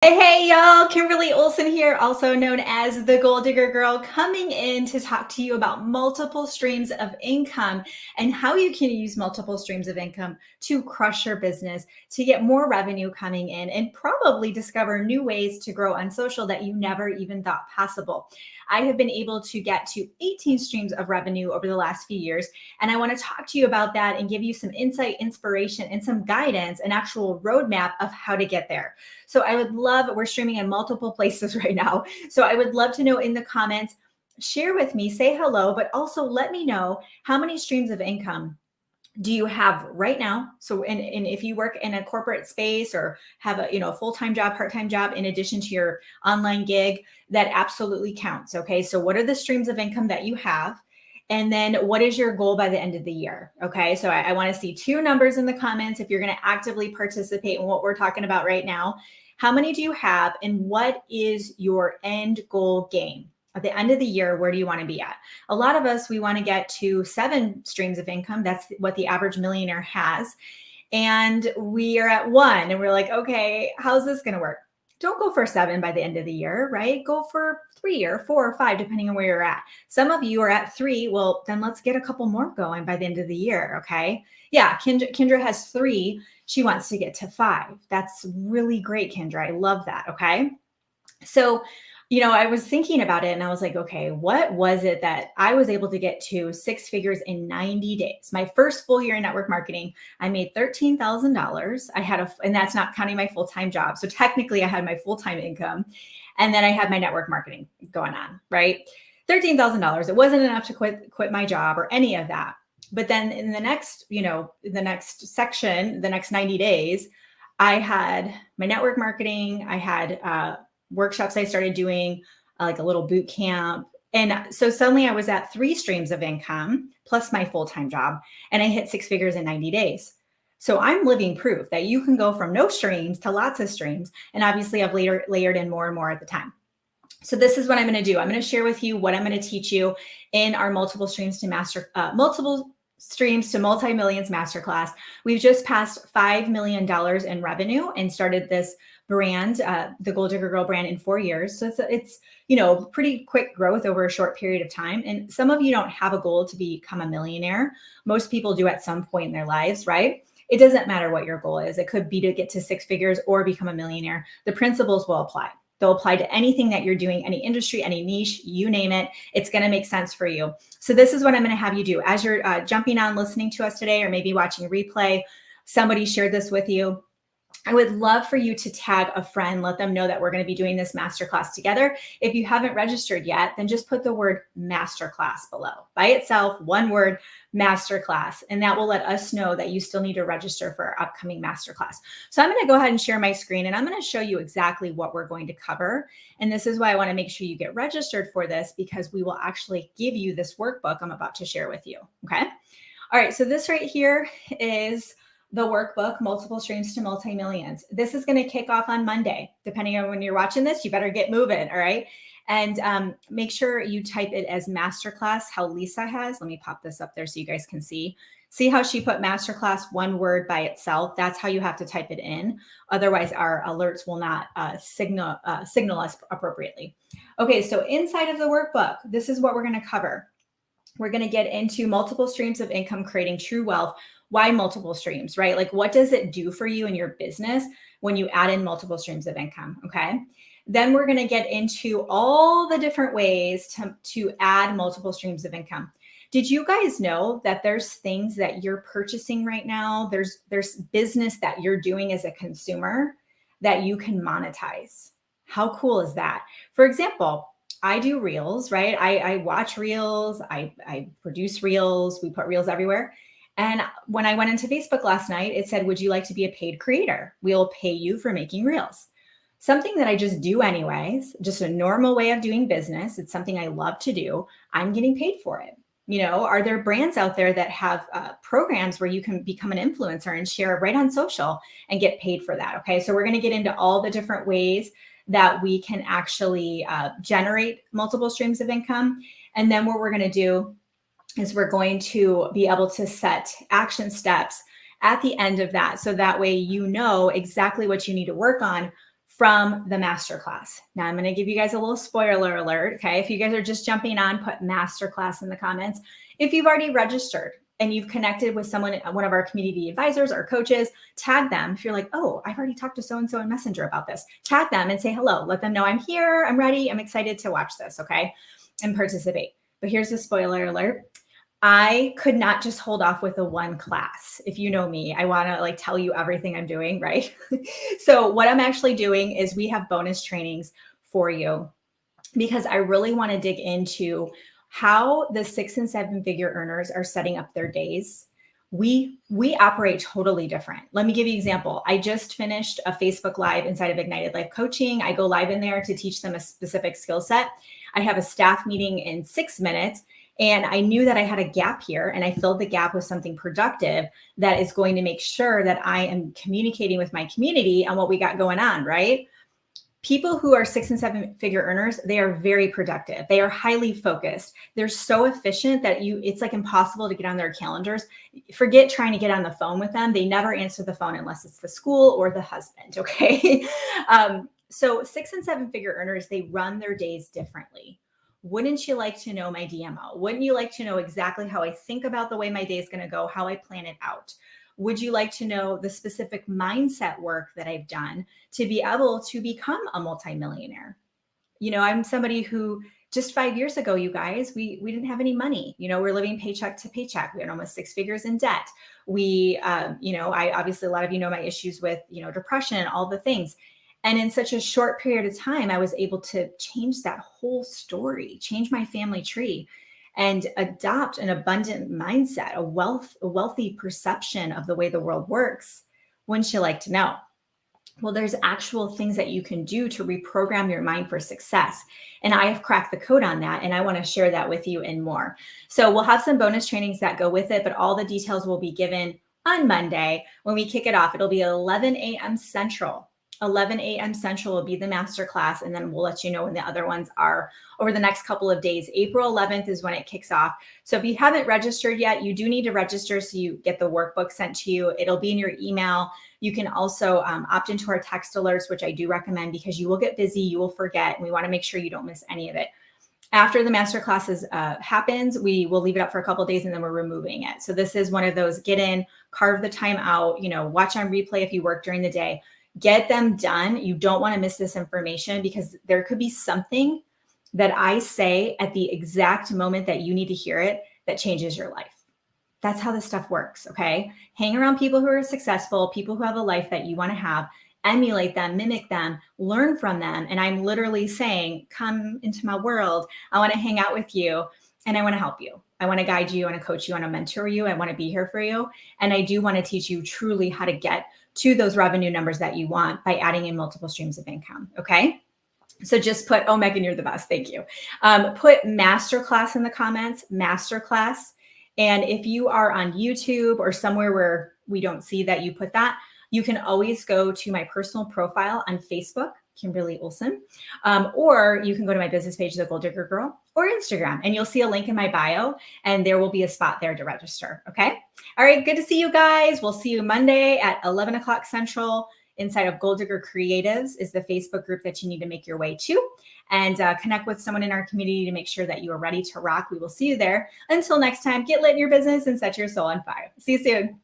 Hey, y'all, Kimberly Olson here, also known as the Goal Digger Girl, coming in to talk to you about multiple streams of income and how you can use multiple streams of income to crush your business, to get more revenue coming in, and probably discover new ways to grow on social that you never even thought possible. I have been able to get to 18 streams of revenue over the last few years, and I want to talk to you about that and give you some insight, inspiration, and some guidance, an actual roadmap of how to get there. So I would love, we're streaming in multiple places right now. So I would love to know in the comments, share with me, say hello, but also let me know how many streams of income do you have right now. So and if you work in a corporate space or have a full-time job, part-time job in addition to your online gig, that absolutely counts. Okay, so what are the streams of income that you have? And then what is your goal by the end of the year? Okay, so I want to see two numbers in the comments if you're going to actively participate in what we're talking about right now. How many do you have, and what is your end goal game? At the end of the year, where do you want to be at? A lot of us, we want to get to 7 streams of income. That's what the average millionaire has. And we are at 1 and we're like, okay, how's this going to work? Don't go for 7 by the end of the year, right? Go for 3 or 4 or 5, depending on where you're at. Some of you are at 3. Well, then let's get a couple more going by the end of the year. Okay. Yeah. Kendra has 3. She wants to get to 5. That's really great, Kendra. I love that. Okay. So, I was thinking about it and I was like, okay, what was it that I was able to get to 6 figures in 90 days? My first full year in network marketing, I made $13,000. And that's not counting my full-time job. So technically I had my full-time income, and then I had my network marketing going on, right? $13,000. It wasn't enough to quit my job or any of that. But then in the next section, the next 90 days, I had my network marketing, I had, workshops I started doing, like a little boot camp. And so suddenly I was at 3 streams of income plus my full-time job, and I hit 6 figures in 90 days. So I'm living proof that you can go from no streams to lots of streams. And obviously I've layered in more and more at the time. So this is what I'm going to do. I'm going to share with you what I'm going to teach you in our multiple streams to multi-millions masterclass. We've just passed $5 million in revenue and started this brand, the Goal Digger Girl brand, in 4 years. So it's pretty quick growth over a short period of time. And some of you don't have a goal to become a millionaire. Most people do at some point in their lives, right? It doesn't matter what your goal is. It could be to get to 6 figures or become a millionaire. The principles will apply. They'll apply to anything that you're doing, any industry, any niche, you name it. It's going to make sense for you. So this is what I'm going to have you do. As you're jumping on, listening to us today, or maybe watching a replay, somebody shared this with you. I would love for you to tag a friend, let them know that we're going to be doing this masterclass together. If you haven't registered yet, then just put the word masterclass below. By itself, one word, masterclass, and that will let us know that you still need to register for our upcoming masterclass. So I'm going to go ahead and share my screen, and I'm going to show you exactly what we're going to cover. And this is why I want to make sure you get registered for this, because we will actually give you this workbook I'm about to share with you. Okay. All right. So this right here is the workbook, Multiple Streams to Multi-Millions. This is going to kick off on Monday. Depending on when you're watching this, you better get moving, all right? And make sure you type it as masterclass, how Lisa has. Let me pop this up there so you guys can see. See how she put masterclass, one word by itself? That's how you have to type it in. Otherwise, our alerts will not signal us appropriately. Okay, so inside of the workbook, this is what we're going to cover. We're going to get into multiple streams of income, creating true wealth. Why multiple streams, right? Like, what does it do for you in your business when you add in multiple streams of income? Okay. Then we're going to get into all the different ways to add multiple streams of income. Did you guys know that there's things that you're purchasing right now? There's business that you're doing as a consumer that you can monetize. How cool is that? For example, I do reels, right? I watch reels. I produce reels. We put reels everywhere. And when I went into Facebook last night, it said, would you like to be a paid creator? We'll pay you for making reels. Something that I just do anyways, just a normal way of doing business. It's something I love to do. I'm getting paid for it. Are there brands out there that have programs where you can become an influencer and share right on social and get paid for that? Okay, so we're going to get into all the different ways that we can actually generate multiple streams of income. And then what we're going to do is we're going to be able to set action steps at the end of that. So that way, you know exactly what you need to work on from the masterclass. Now I'm going to give you guys a little spoiler alert. Okay. If you guys are just jumping on, put masterclass in the comments. If you've already registered and you've connected with someone, one of our community advisors or coaches, tag them. If you're like, oh, I've already talked to so-and-so in Messenger about this, tag them and say hello. Let them know I'm here. I'm ready. I'm excited to watch this. Okay. And participate. But here's the spoiler alert. I could not just hold off with a one class. If you know me, I want to like tell you everything I'm doing, right? So what I'm actually doing is we have bonus trainings for you because I really want to dig into how the 6 and 7 figure earners are setting up their days. We operate totally different. Let me give you an example. I just finished a Facebook Live inside of Ignited Life Coaching. I go live in there to teach them a specific skill set. I have a staff meeting in 6 minutes. And I knew that I had a gap here, and I filled the gap with something productive that is going to make sure that I am communicating with my community on what we got going on, right? People who are 6 and 7 figure earners, they are very productive. They are highly focused. They're so efficient that it's like impossible to get on their calendars. Forget trying to get on the phone with them. They never answer the phone unless it's the school or the husband, okay? So 6 and 7 figure earners, they run their days differently. Wouldn't you like to know my DMO? Wouldn't you like to know exactly how I think about the way my day is going to go, how I plan it out? Would you like to know the specific mindset work that I've done to be able to become a multimillionaire? You know, I'm somebody who just 5 years ago, you guys, we didn't have any money. You know, we're living paycheck to paycheck. We had almost 6 figures in debt. I obviously, a lot of you know my issues with, depression and all the things. And in such a short period of time, I was able to change that whole story, change my family tree, and adopt an abundant mindset, a wealthy perception of the way the world works. Wouldn't you like to know? Well, there's actual things that you can do to reprogram your mind for success. And I have cracked the code on that, and I want to share that with you and more. So we'll have some bonus trainings that go with it, but all the details will be given on Monday when we kick it off. It'll be 11 a.m. Central. 11 a.m. Central will be the masterclass, and then we'll let you know when the other ones are over the next couple of days. April 11th is when it kicks off. So if you haven't registered yet, you do need to register so you get the workbook sent to you. It'll be in your email. You can also opt into our text alerts, which I do recommend because you will get busy, you will forget, and we want to make sure you don't miss any of it. After the masterclasses happens, we will leave it up for a couple of days and then we're removing it. So this is one of those get in, carve the time out, watch on replay if you work during the day. Get them done. You don't want to miss this information because there could be something that I say at the exact moment that you need to hear it that changes your life. That's how this stuff works, okay? Hang around people who are successful, people who have a life that you want to have, emulate them, mimic them, learn from them. And I'm literally saying, come into my world. I want to hang out with you and I want to help you. I want to guide you. I want to coach you. I want to mentor you. I want to be here for you. And I do want to teach you truly how to get to those revenue numbers that you want by adding in multiple streams of income. Okay. So just put, oh, Megan, you're the best. Thank you. Put masterclass in the comments, masterclass. And if you are on YouTube or somewhere where we don't see that you put that, you can always go to my personal profile on Facebook, Kimberly Olson, or you can go to my business page, The Goal Digger Girl, or Instagram, and you'll see a link in my bio, and there will be a spot there to register. Okay. All right. Good to see you guys. We'll see you Monday at 11 o'clock Central. Inside of Goal Digger Creatives is the Facebook group that you need to make your way to, and connect with someone in our community to make sure that you are ready to rock. We will see you there. Until next time, get lit in your business and set your soul on fire. See you soon.